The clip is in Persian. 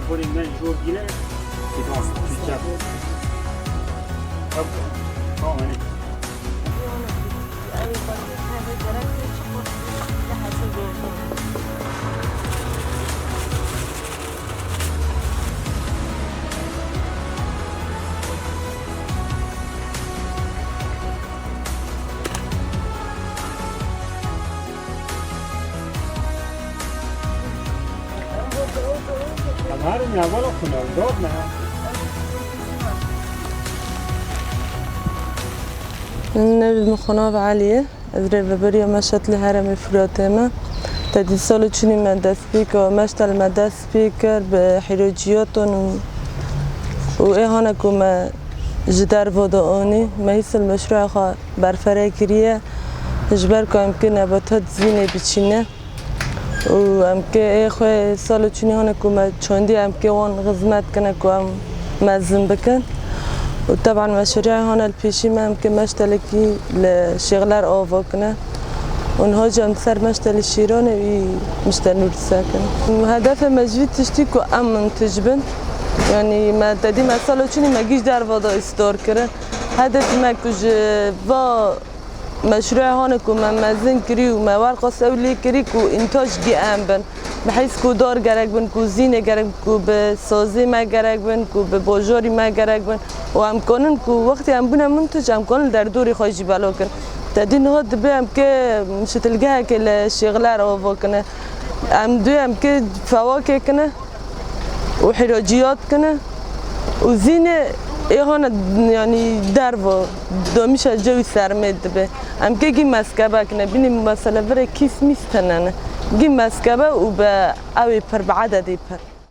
خوري من جور گیره ایدان چیچه تمام اینه هارم يا ولد كنا ضربنا نبي مخناف عالية أدري ببريا مشت لهرم فراتما تدي سال چني من دست بيكر مشتل من دست بيكر بحروجياتون وإهانا كوما جدار فضاءني ما يصل مشروع خا برفرة كريه جبر كأمكن نباتات زينة بتشينه وأمكن إخوة سال چني هانا كوما چندي أمكن وان خدمت كنا كوام مزن بكن وطبعا مشاريع هون البيشي ما يمكن مشتلكي لشغلار آوا کنه اونها جمع سر مشتل شیرانه و مشتل نور ساکن هدف مجوید تشتی که امن تجبن یعنی ما تدی مثلا چونی مگیش در وادا استار کرد هدف ما کج با مشروع هون که من مزن کری و موار قاس اولی کری که انتاج دی ام بن بحيث كو دار گرگ بن كو زینه گرگ كو به سازی ما گرگ بن كو به باجاری ما گرگ بن و امکانن كو وقتی هم بونه منتج امکان در دوری خواهی بلا کن تدین ها دبه هم که شتلگه که لشغلار آوا کنه هم دوی هم که فواکه کنه و حراجیات کنه و زینه ایهان یعنی در و دامیش جوی سرمید دبه هم که گی مسکبه کنه بینی مسئله بره کیس میستننه گی مسکبه و به اوی پر بعددی پر